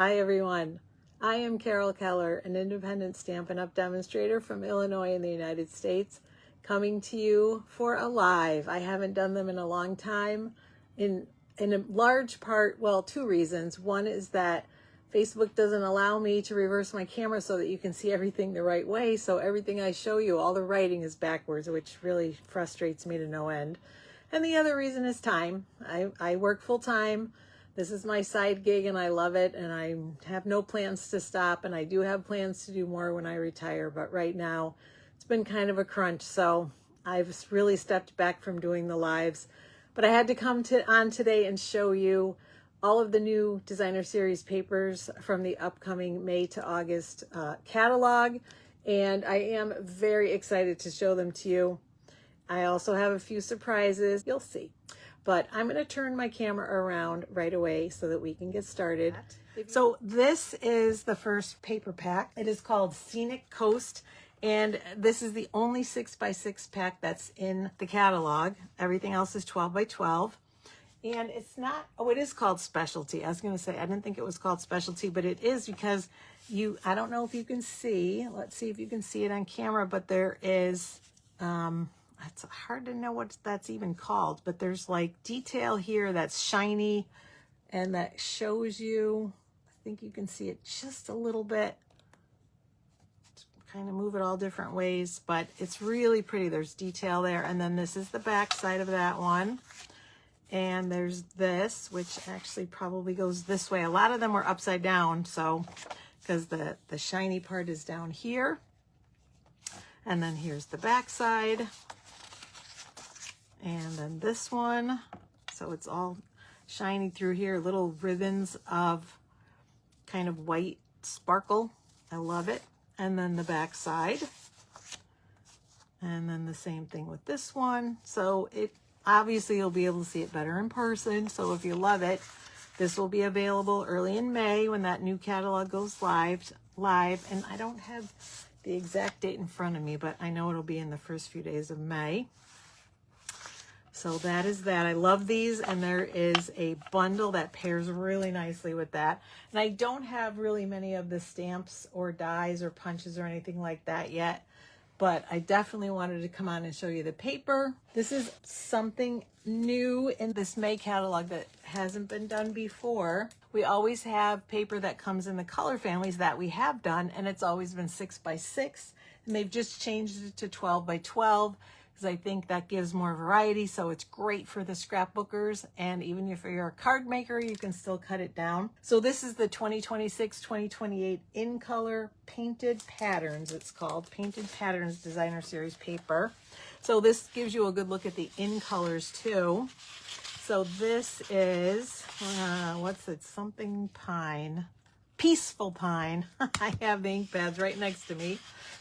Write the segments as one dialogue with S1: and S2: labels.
S1: Hi everyone, I am Carol Keller, an independent Stampin' Up! Demonstrator from Illinois in the United States, coming to you for a live. I haven't done them in a long time, in a large part, well, two reasons. One is that Facebook doesn't allow me to reverse my camera so that you can see everything the right way, so everything I show you, all the writing is backwards, which really frustrates me to no end. And the other reason is time. I work full-time. This is my side gig and I love it, and I have no plans to stop, and I do have plans to do more when I retire, but right now it's been kind of a crunch, so I've really stepped back from doing the lives. But I had to come on today and show you all of the new designer series papers from the upcoming May to August catalog, and I am very excited to show them to you. I also have a few surprises, you'll see. But I'm going to turn my camera around right away so that we can get started. So this is the first paper pack. It is called Scenic Coast, and this is the only 6x6 pack that's in the catalog. Everything else is 12x12. And it's not, oh, it is called Specialty. I was going to say, I didn't think it was called Specialty, but it is because I don't know if you can see, let's see if you can see it on camera, but there is, it's hard to know what that's even called, but there's like detail here that's shiny and that shows you, I think you can see it just a little bit, kind of move it all different ways, but it's really pretty. There's detail there. And then this is the back side of that one. And there's this, which actually probably goes this way. A lot of them were upside down, so because the shiny part is down here. And then here's the back side. And then this one, so it's all shiny through here, little ribbons of kind of white sparkle. I love it. And then the back side. And then the same thing with this one. So it obviously you'll be able to see it better in person. So if you love it, this will be available early in May when that new catalog goes live. And I don't have the exact date in front of me, but I know it'll be in the first few days of May. So that is that. I love these, and there is a bundle that pairs really nicely with that. And I don't have really many of the stamps or dies or punches or anything like that yet, but I definitely wanted to come on and show you the paper. This is something new in this May catalog that hasn't been done before. We always have paper that comes in the color families that we have done, and it's always been 6x6, and they've just changed it to 12x12. I think that gives more variety, so it's great for the scrapbookers, and even if you're a card maker, you can still cut it down. So this is the 2026-2028 in color painted patterns. It's called Painted Patterns Designer Series paper. So this gives you a good look at the in colors too. So this is what's it? Something pine, Peaceful Pine. I have the ink pads right next to me,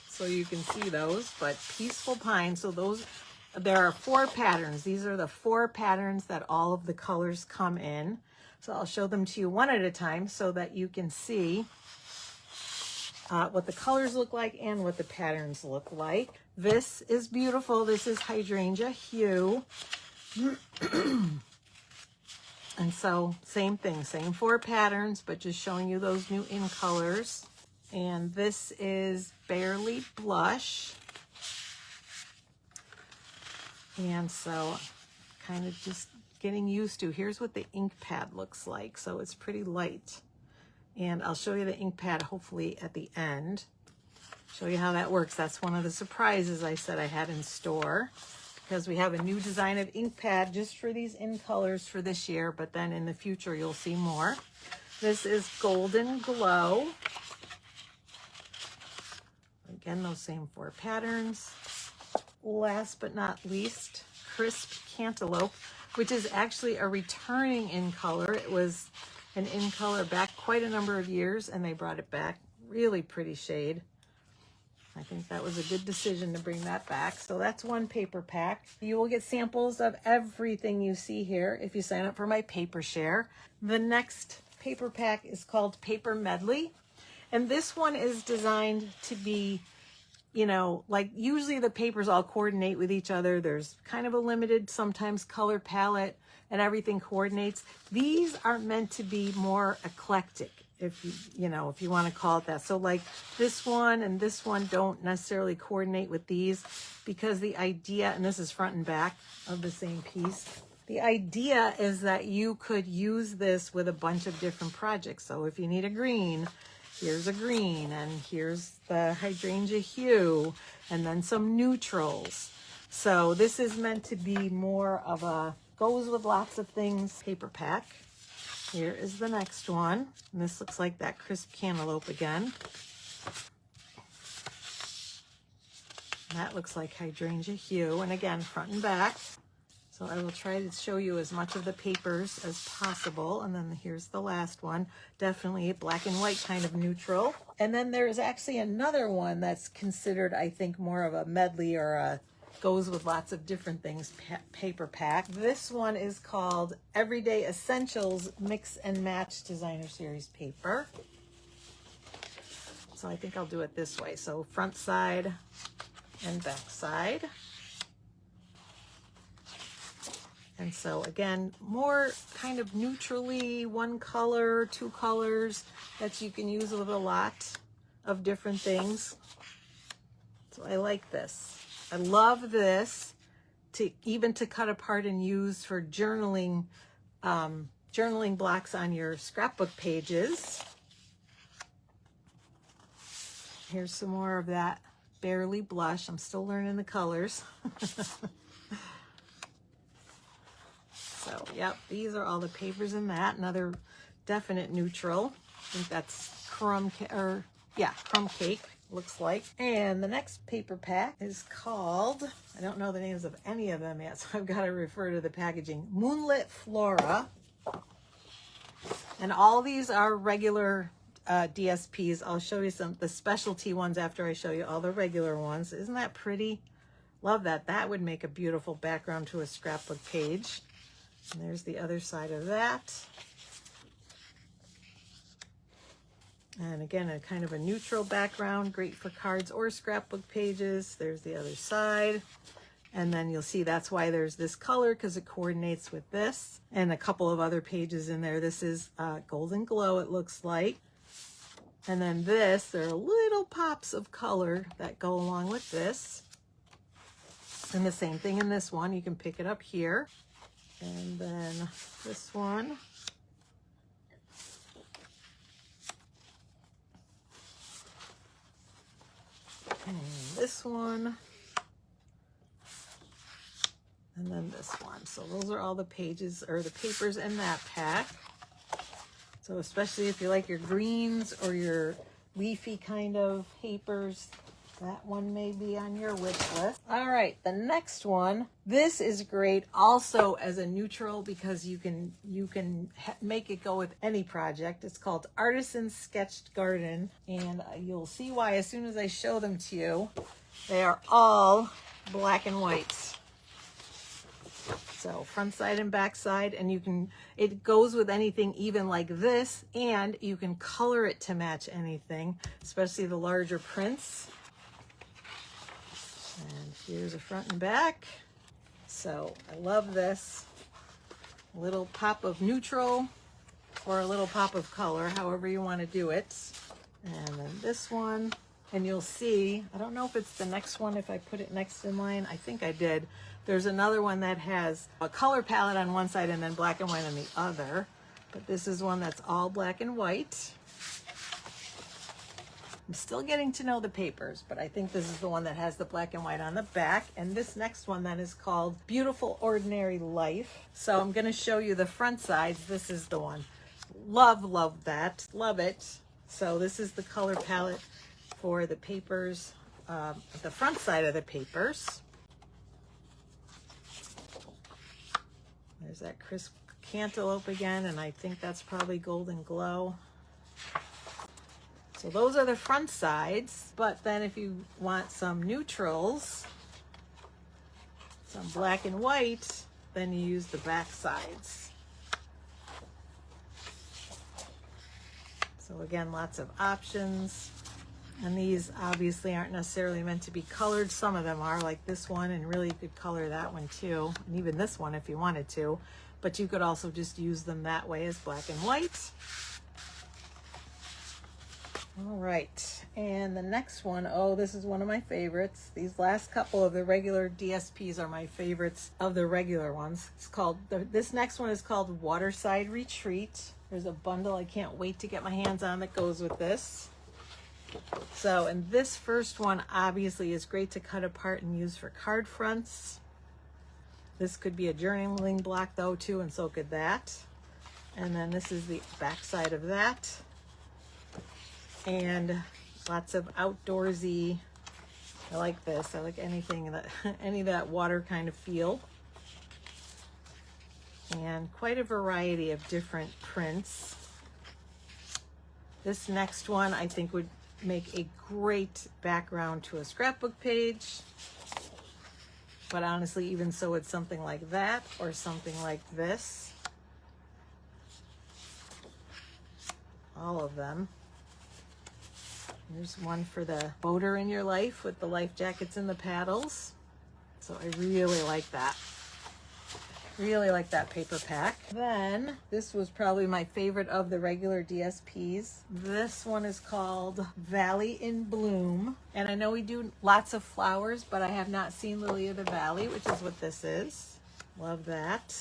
S1: so you can see those, but Peaceful Pine. So there are 4 patterns. These are the 4 patterns that all of the colors come in. So I'll show them to you one at a time so that you can see what the colors look like and what the patterns look like. This is beautiful. This is Hydrangea Hue. And so same thing, same 4 patterns, but just showing you those new in colors. And this is Barely Blush. And so kind of just getting used to, here's what the ink pad looks like. So it's pretty light. And I'll show you the ink pad hopefully at the end. Show you how that works. That's one of the surprises I said I had in store, because we have a new design of ink pad just for these in colors for this year, but then in the future you'll see more. This is Golden Glow. Again, those same 4 patterns. Last but not least, Crisp Cantaloupe, which is actually a returning in color. It was an in color back quite a number of years, and they brought it back. Really pretty shade. I think that was a good decision to bring that back. So that's one paper pack. You will get samples of everything you see here if you sign up for my paper share. The next paper pack is called Paper Medley. And this one is designed to be, you know, like usually the papers all coordinate with each other. There's kind of a limited sometimes color palette and everything coordinates. These are meant to be more eclectic. if you know, if you want to call it that. So like this one and this one don't necessarily coordinate with these, because the idea, and this is front and back of the same piece, the idea is that you could use this with a bunch of different projects. So if you need a green, here's a green, and here's the hydrangea hue, and then some neutrals. So this is meant to be more of a goes with lots of things paper pack. Here is the next one. And this looks like that crisp cantaloupe again. That looks like hydrangea hue. And again, front and back. So I will try to show you as much of the papers as possible. And then here's the last one. Definitely a black and white kind of neutral. And then there's actually another one that's considered, I think, more of a medley or a goes with lots of different things paper pack. This one is called Everyday Essentials Mix and Match Designer Series paper. So I think I'll do it this way. So front side and back side. And so again, more kind of neutrally, one color, two colors that you can use with a lot of different things. So I like this. I love this to even to cut apart and use for journaling, journaling blocks on your scrapbook pages. Here's some more of that Barely Blush. I'm still learning the colors. So, yep, these are all the papers in that. Another definite neutral. I think that's crumb cake. Looks like. And the next paper pack is called, I don't know the names of any of them yet, so I've got to refer to the packaging, Moonlit Flora. And all these are regular DSPs. I'll show you the specialty ones after I show you all the regular ones. Isn't that pretty? Love that. That would make a beautiful background to a scrapbook page. And there's the other side of that. And again, a kind of a neutral background, great for cards or scrapbook pages. There's the other side. And then you'll see that's why there's this color, because it coordinates with this. And a couple of other pages in there. This is Golden Glow, it looks like. And then this, there are little pops of color that go along with this. And the same thing in this one. You can pick it up here. And then this one. And this one, and then this one. So those are all the pages or the papers in that pack. So especially if you like your greens or your leafy kind of papers, that one may be on your wish list. All right, the next one. This is great also as a neutral because you can make it go with any project. It's called Artisan Sketched Garden, and you'll see why as soon as I show them to you. They are all black and white. So front side and back side, and it goes with anything even like this, and you can color it to match anything, especially the larger prints. And here's a front and back. So I love this. A little pop of neutral or a little pop of color, however you want to do it. And then this one, and you'll see, I don't know if it's the next one, if I put it next in line. I think I did. There's another one that has a color palette on one side and then black and white on the other. But this is one that's all black and white. I'm still getting to know the papers, but I think this is the one that has the black and white on the back. And this next one then is called Beautiful Ordinary Life. So I'm going to show you the front sides. This is the one. Love that. Love it. So this is the color palette for the papers, the front side of the papers. There's that crisp cantaloupe again, and I think that's probably Golden Glow. So those are the front sides, but then if you want some neutrals, some black and white, then you use the back sides. So again, lots of options. And these obviously aren't necessarily meant to be colored. Some of them are, like this one, and really you could color that one too, and even this one if you wanted to. But you could also just use them that way as black and white. All right, and the next one, oh, this is one of my favorites. These last couple of the regular DSPs are my favorites of the regular ones. It's called, this next one is called Waterside Retreat. There's a bundle I can't wait to get my hands on that goes with this. So, and this first one obviously is great to cut apart and use for card fronts. This could be a journaling block though too, and so could that. And then this is the back side of that. And lots of outdoorsy, I like this. I like anything that, any of that water kind of feel. And quite a variety of different prints. This next one I think would make a great background to a scrapbook page. But honestly, even so, it's something like that or something like this. All of them. There's one for the boater in your life with the life jackets and the paddles. So I really like that. Really like that paper pack. Then this was probably my favorite of the regular DSPs. This one is called Valley in Bloom. And I know we do lots of flowers, but I have not seen Lily of the Valley, which is what this is. Love that.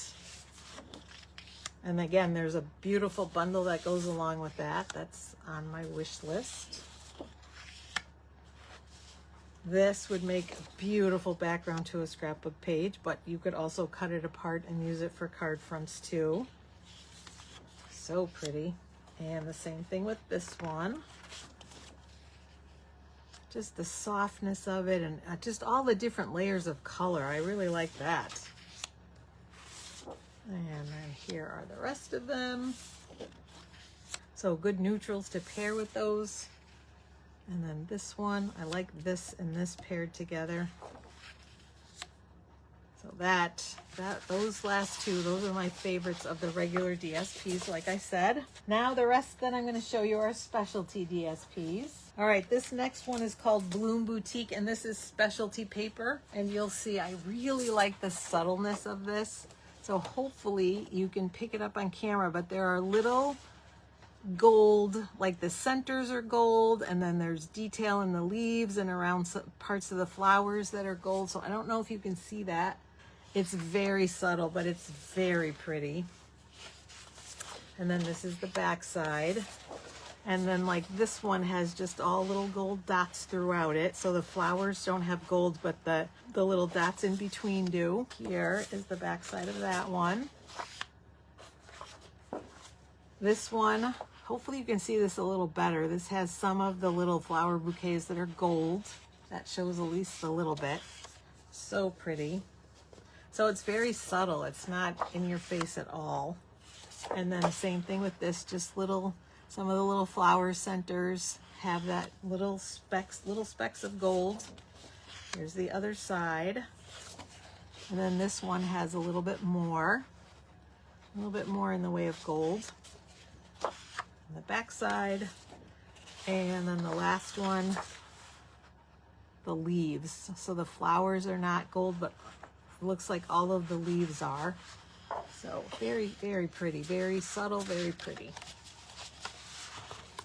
S1: And again, there's a beautiful bundle that goes along with that. That's on my wish list. This would make a beautiful background to a scrapbook page, but you could also cut it apart and use it for card fronts too. So pretty. And the same thing with this one. Just the softness of it and just all the different layers of color. I really like that. And then here are the rest of them. So good neutrals to pair with those. And then this one, I like this and this paired together. So those last two, those are my favorites of the regular DSPs, like I said. Now the rest that I'm gonna show you are specialty DSPs. All right, this next one is called Bloom Boutique, and this is specialty paper. And you'll see, I really like the subtleness of this. So hopefully you can pick it up on camera, but there are little gold, like the centers are gold, and then there's detail in the leaves and around some parts of the flowers that are gold. So I don't know if you can see that. It's very subtle, but it's very pretty. And then this is the back side. And then like this one has just all little gold dots throughout it. So the flowers don't have gold, but the little dots in between do. Here is the back side of that one. This one, hopefully you can see this a little better. This has some of the little flower bouquets that are gold. That shows at least a little bit. So pretty. So it's very subtle. It's not in your face at all. And then the same thing with this, just some of the little flower centers have that little specks of gold. Here's the other side. And then this one has a little bit more in the way of gold. On the back side. And then the last one, the leaves. So the flowers are not gold, but it looks like all of the leaves are. So very, very pretty, very subtle, very pretty.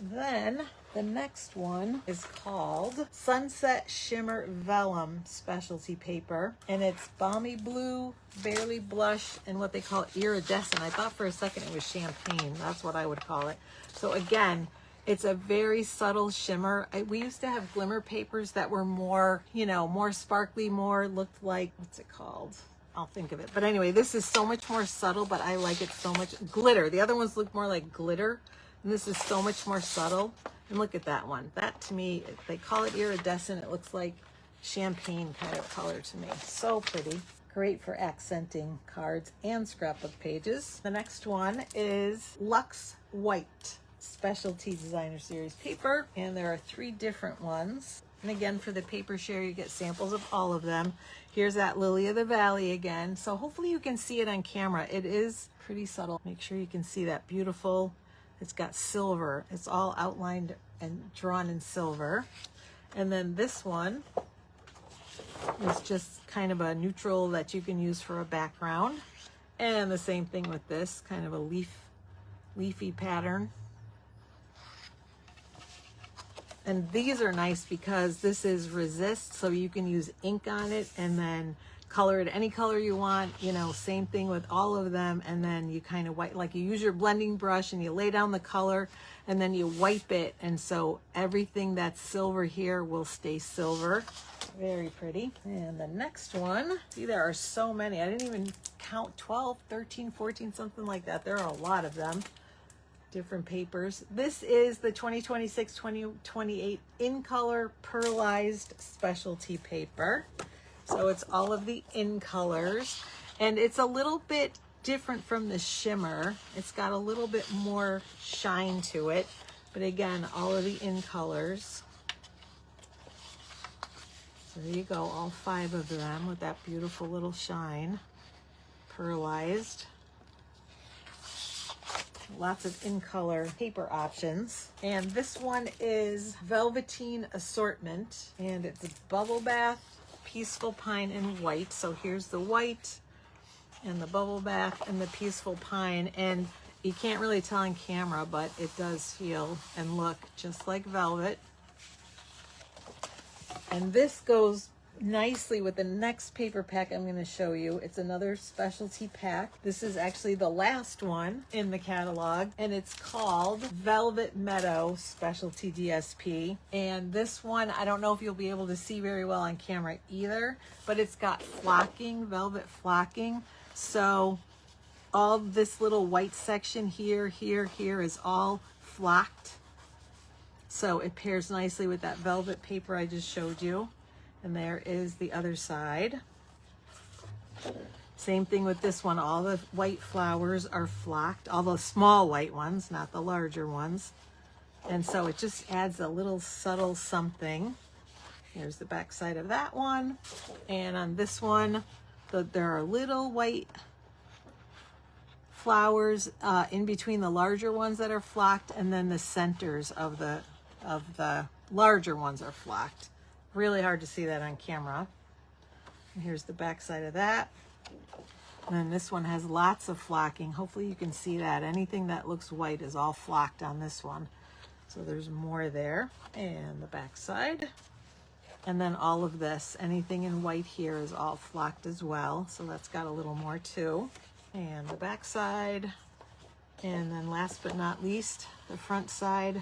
S1: Then the next one is called Sunset Shimmer Vellum Specialty Paper, and it's balmy blue, barely blush, and what they call iridescent. I thought for a second it was champagne. That's what I would call it. So again, it's a very subtle shimmer. We used to have glimmer papers that were more, more sparkly, more looked like, what's it called? I'll think of it. But anyway, this is so much more subtle, but I like it so much. Glitter. The other ones look more like glitter. And this is so much more subtle. And look at that one. That to me, they call it iridescent. It looks like champagne kind of color to me. So pretty. Great for accenting cards and scrapbook pages. The next one is Luxe White Specialty Designer Series paper. And there are 3 different ones. And again, for the paper share, you get samples of all of them. Here's that Lily of the Valley again. So hopefully you can see it on camera. It is pretty subtle. Make sure you can see that beautiful. It's got silver. It's all outlined and drawn in silver. And then this one is just kind of a neutral that you can use for a background. And the same thing with this, kind of a leafy pattern. And these are nice because this is resist, so you can use ink on it and then color it any color you want, you know, same thing with all of them. And then you kind of wipe, like you use your blending brush and you lay down the color and then you wipe it. And so everything that's silver here will stay silver. Very pretty. And the next one, see, there are so many. I didn't even count, 12, 13, 14, something like that. There are a lot of them. Different papers. This is the 2026-2028 in color pearlized specialty paper. So it's all of the in colors, and it's a little bit different from the shimmer. It's got a little bit more shine to it, but again, all of the in colors. So there you go, all 5 of them with that beautiful little shine, pearlized. Lots of in color paper options. And this one is Velveteen Assortment, and it's a bubble bath, peaceful pine, and white. So here's the white and the bubble bath and the peaceful pine, and you can't really tell on camera, but it does feel and look just like velvet. And this goes nicely with the next paper pack I'm going to show you. It's another specialty pack. This is actually the last one in the catalog, and it's called Velvet Meadow Specialty DSP. And this one, I don't know if you'll be able to see very well on camera either, but it's got flocking, velvet flocking. So all this little white section here, here, here is all flocked. So it pairs nicely with that velvet paper I just showed you. And there is the other side. Same thing with this one. All the white flowers are flocked, all the small white ones, not the larger ones. And so it just adds a little subtle something. Here's the back side of that one. And on this one, there are little white flowers in between the larger ones that are flocked, and then the centers of the larger ones are flocked. Really hard to see that on camera. And here's the back side of that. And then this one has lots of flocking. Hopefully you can see that. Anything that looks white is all flocked on this one. So there's more there. And the back side. And then all of this, anything in white here is all flocked as well. So that's got a little more too. And the back side. And then last but not least, the front side.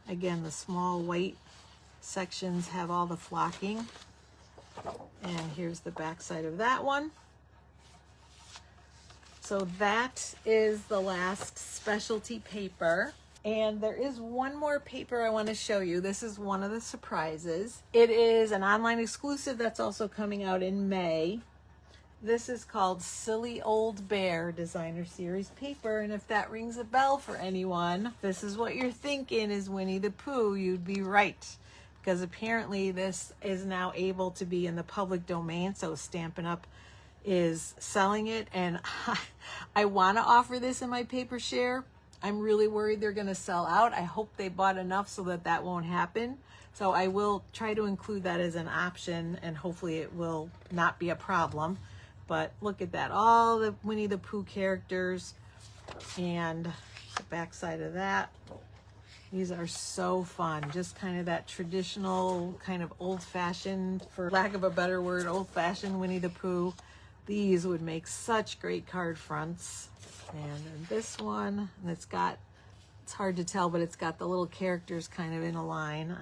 S1: Again, the small white sections have all the flocking. And here's the back side of that one. So that is the last specialty paper. And there is one more paper I want to show you. This is one of the surprises. It is an online exclusive that's also coming out in May. This is called Silly Old Bear Designer Series paper. And if that rings a bell for anyone, this is what you're thinking is Winnie the Pooh. You'd be right. Because apparently this is now able to be in the public domain. So Stampin' Up! Is selling it. And I want to offer this in my paper share. I'm really worried they're going to sell out. I hope they bought enough so that that won't happen. So I will try to include that as an option, and hopefully it will not be a problem. But look at that. All the Winnie the Pooh characters and the back side of that. These are so fun. Just kind of that traditional, kind of old-fashioned, for lack of a better word, old-fashioned Winnie the Pooh. These would make such great card fronts. And then this one, and it's hard to tell, but it's got the little characters kind of in a line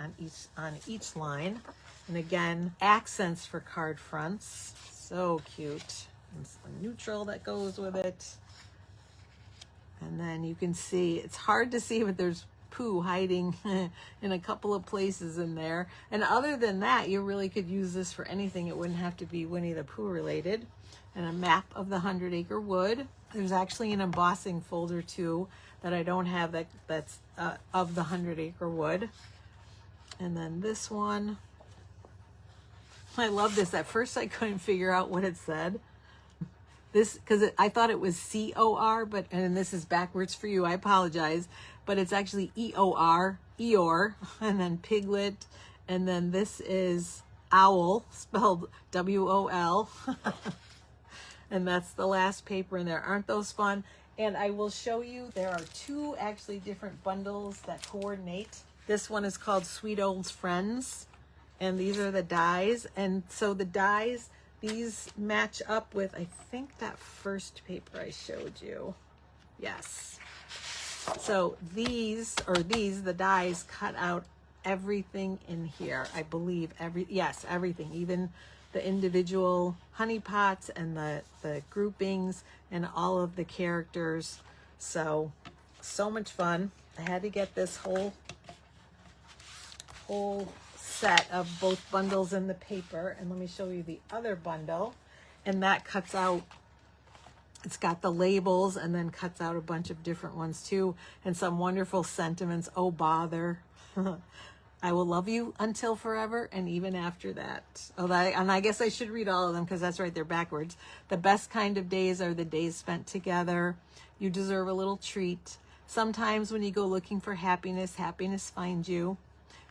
S1: on each line. And again, accents for card fronts. So cute. And it's the neutral that goes with it. And then you can see, it's hard to see, but there's Pooh hiding in a couple of places in there. And other than that, you really could use this for anything. It wouldn't have to be Winnie the Pooh related. And a map of the 100-acre wood. There's actually an embossing folder too that I don't have that's of the 100-acre wood. And then this one. I love this. At first I couldn't figure out what it said. This, because I thought it was C-O-R, and this is backwards for you, I apologize. But it's actually E-O-R, Eeyore, and then Piglet, and then this is Owl, spelled W-O-L. And that's the last paper in there. Aren't those fun? And I will show you, there are two actually different bundles that coordinate. This one is called Sweet Old Friends, and these are the dies. And so the dies, these match up with, I think, that first paper I showed you. Yes. So these, the dies cut out everything in here. I believe everything, even the individual honey pots and the groupings and all of the characters. So much fun. I had to get this whole set of both bundles in the paper. And let me show you the other bundle. And that cuts out, it's got the labels and then cuts out a bunch of different ones too. And some wonderful sentiments. Oh, bother. I will love you until forever and even after that. Oh, and I guess I should read all of them because that's right, they're backwards. The best kind of days are the days spent together. You deserve a little treat. Sometimes when you go looking for happiness, happiness finds you.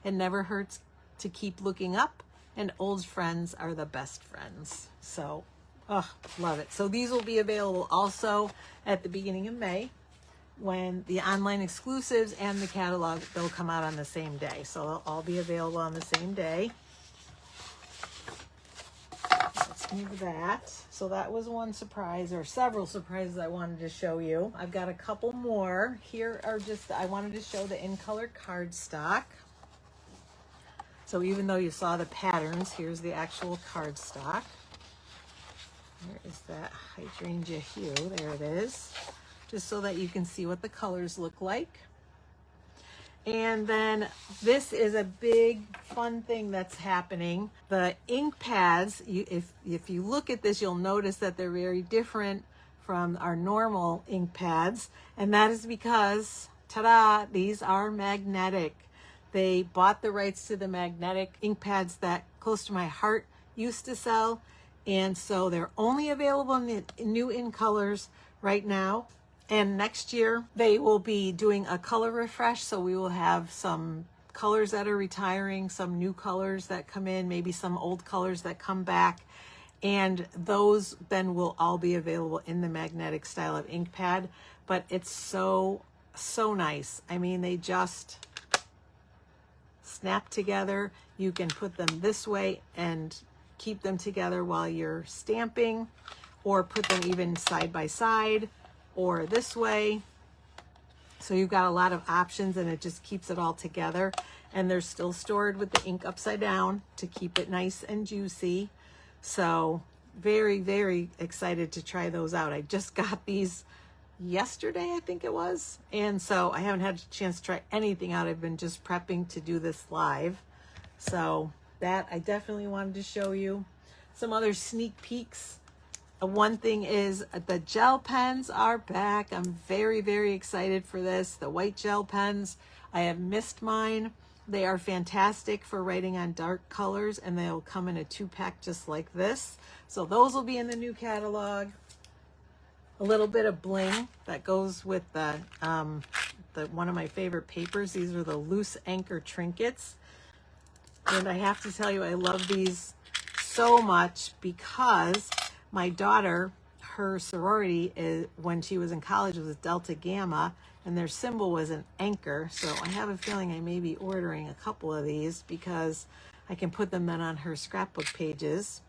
S1: It never hurts to keep looking up, and old friends are the best friends. So, oh, love it. So these will be available also at the beginning of May, when the online exclusives and the catalog, they'll come out on the same day. So they'll all be available on the same day. Let's move that. So that was one surprise, or several surprises I wanted to show you. I've got a couple more. Here are just, I wanted to show the in color cardstock. So even though you saw the patterns, here's the actual cardstock. There is that hydrangea hue. There it is. Just so that you can see what the colors look like. And then this is a big fun thing that's happening. The ink pads, if you look at this, you'll notice that they're very different from our normal ink pads. And that is because, ta-da, these are magnetic. They bought the rights to the magnetic ink pads that Close to My Heart used to sell. And so they're only available in the new in colors right now. And next year they will be doing a color refresh. So we will have some colors that are retiring, some new colors that come in, maybe some old colors that come back. And those then will all be available in the magnetic style of ink pad. But it's so nice. I mean, they just snap together. You can put them this way and keep them together while you're stamping, or put them even side by side, or this way. So you've got a lot of options, and it just keeps it all together. And they're still stored with the ink upside down to keep it nice and juicy. So very, very excited to try those out. I just got these yesterday, I think it was. And so I haven't had a chance to try anything out. I've been just prepping to do this live. So that I definitely wanted to show you. Some other sneak peeks. One thing is the gel pens are back. I'm very, very excited for this. The white gel pens, I have missed mine. They are fantastic for writing on dark colors, and they'll come in a 2-pack just like this. So those will be in the new catalog. A little bit of bling that goes with the one of my favorite papers. These are the loose anchor trinkets. And I have to tell you, I love these so much because my daughter, her sorority is, when she was in college, was Delta Gamma, and their symbol was an anchor. So I have a feeling I may be ordering a couple of these because I can put them then on her scrapbook pages.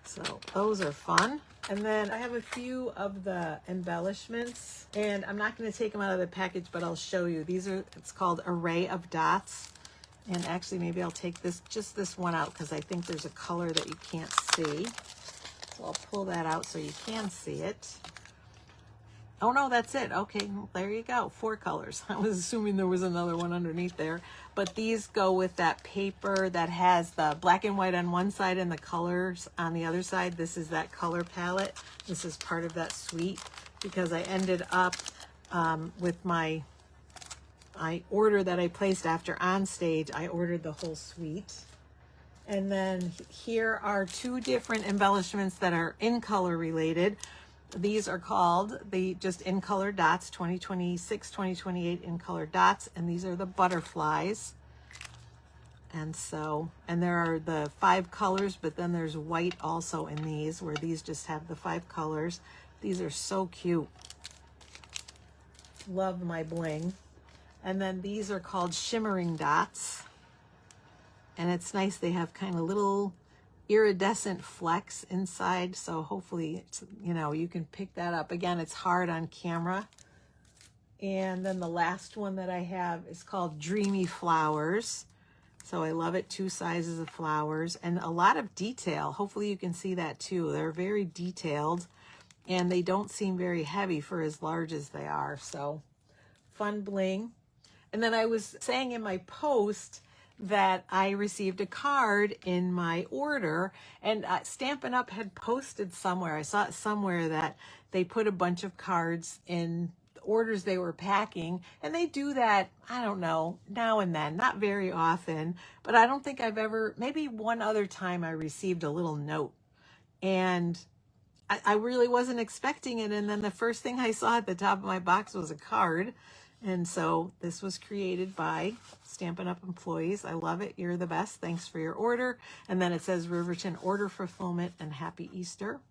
S1: So those are fun. And then I have a few of the embellishments, and I'm not going to take them out of the package, but I'll show you. These are, it's called Array of Dots. And actually, maybe I'll take just this one out because I think there's a color that you can't see. So I'll pull that out so you can see it. Oh no, that's it. Okay, well, there you go. 4 colors. I was assuming there was another one underneath there. But these go with that paper that has the black and white on one side and the colors on the other side. This is that color palette. This is part of that suite because I ended up with my order that I placed after On Stage. I ordered the whole suite. And then here are 2 different embellishments that are in color related. These are called the just in color dots, 2026, 2028 in color dots. And these are the butterflies. And so, and there are the 5 colors, but then there's white also in these, where these just have the 5 colors. These are so cute. Love my bling. And then these are called shimmering dots. And it's nice, they have kind of little iridescent flecks inside, so hopefully it's, you know, you can pick that up. Again, it's hard on camera. And then the last one that I have is called Dreamy Flowers. So I love it, 2 sizes of flowers and a lot of detail. Hopefully you can see that too. They're very detailed and they don't seem very heavy for as large as they are. So fun bling. And then I was saying in my post that I received a card in my order, and Stampin' Up! Had posted somewhere, I saw it somewhere, that they put a bunch of cards in orders they were packing, and they do that, I don't know, now and then, not very often, but I don't think I've ever, maybe one other time I received a little note, and I really wasn't expecting it, and then the first thing I saw at the top of my box was a card. And so this was created by Stampin' Up! Employees. I love it. You're the best. Thanks for your order. And then it says Riverton order fulfillment and happy Easter.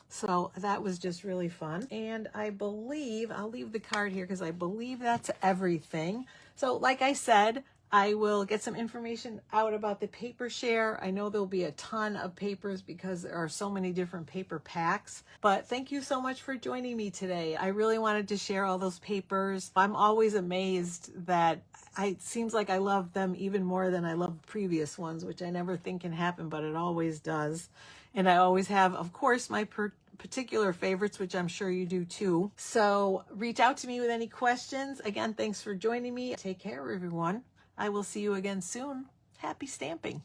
S1: So that was just really fun. And I believe, I'll leave the card here because I believe that's everything. So like I said, I will get some information out about the paper share. I know there'll be a ton of papers because there are so many different paper packs. But thank you so much for joining me today. I really wanted to share all those papers. I'm always amazed that it seems like I love them even more than I love previous ones, which I never think can happen, but it always does. And I always have, of course, my particular favorites, which I'm sure you do too. So reach out to me with any questions. Again, thanks for joining me. Take care, everyone. I will see you again soon. Happy stamping.